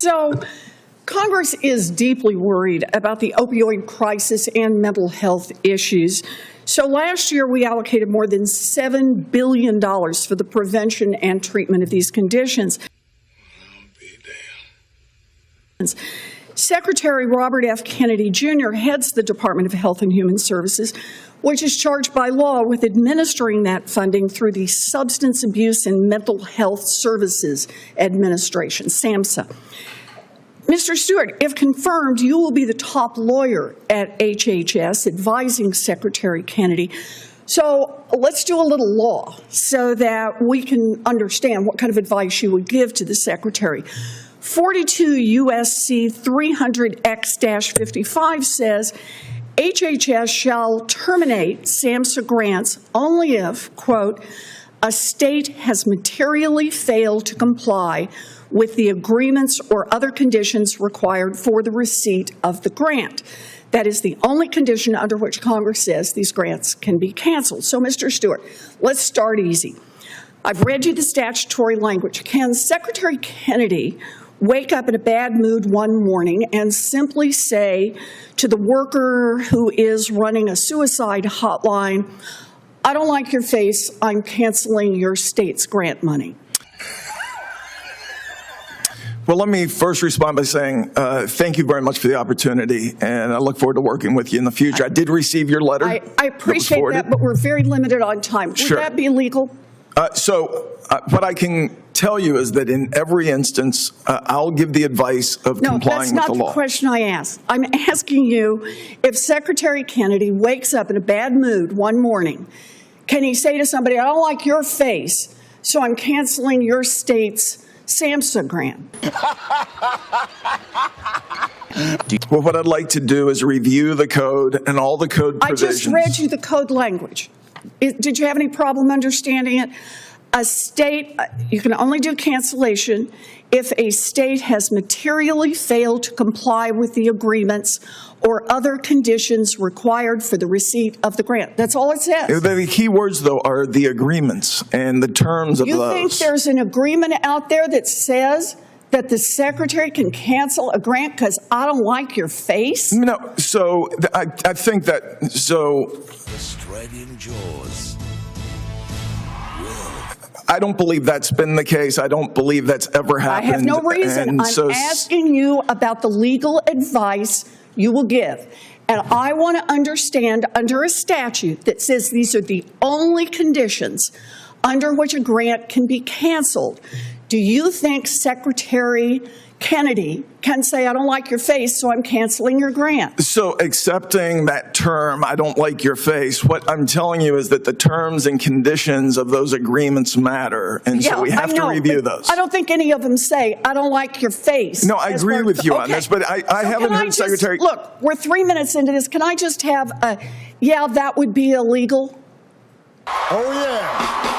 So Congress is deeply worried about the opioid crisis and mental health issues. So last year, we allocated more than $7 billion for the prevention and treatment of these conditions. Secretary Robert F. Kennedy Jr. heads the Department of Health and Human Services, which is charged by law with administering that funding through the Substance Abuse and Mental Health Services Administration, SAMHSA. Mr. Stewart, if confirmed, you will be the top lawyer at HHS advising Secretary Kennedy. So let's do a little law so that we can understand what kind of advice you would give to the Secretary. 42 U.S.C. 300X-55 says HHS shall terminate SAMHSA grants only if, quote, a state has materially failed to comply with the agreements or other conditions required for the receipt of the grant. That is the only condition under which Congress says these grants can be canceled. So, Mr. Stewart, let's start easy. I've read you the statutory language. Can Secretary Kennedy wake up in a bad mood one morning and simply say to the worker who is running a suicide hotline, I don't like your face, I'm canceling your state's grant money? Well, let me first respond by saying thank you very much for the opportunity, and I look forward to working with you in the future. I did receive your letter. I appreciate that, but we're very limited on time. Would that be legal? What I can tell you is that in every instance, I'll give the advice of complying with the law. No, that's not the question I asked. I'm asking you, if Secretary Kennedy wakes up in a bad mood one morning, can he say to somebody, I don't like your face, so I'm canceling your state's SAMHSA grant? Well, what I'd like to do is review the code and all the code provisions. I just read you the code language. Did you have any problem understanding it? A state, you can only do cancellation if a state has materially failed to comply with the agreements or other conditions required for the receipt of the grant. That's all it says. The key words, though, are the agreements and the terms of those. You think there's an agreement out there that says that the Secretary can cancel a grant because I don't like your face? No, so I think that, so. Australian Jaws. I don't believe that's been the case. I don't believe that's ever happened. I have no reason. I'm asking you about the legal advice you will give. And I want to understand, under a statute that says these are the only conditions under which a grant can be canceled, do you think Secretary Kennedy can say, I don't like your face, so I'm canceling your grant? So accepting that term, I don't like your face, what I'm telling you is that the terms and conditions of those agreements matter, and so we have to review those. I don't think any of them say, I don't like your face. No, I agree with you on this, but I haven't heard Secretary... Look, we're 3 minutes into this. Can I just have a, yeah, that would be illegal? Oh, yeah.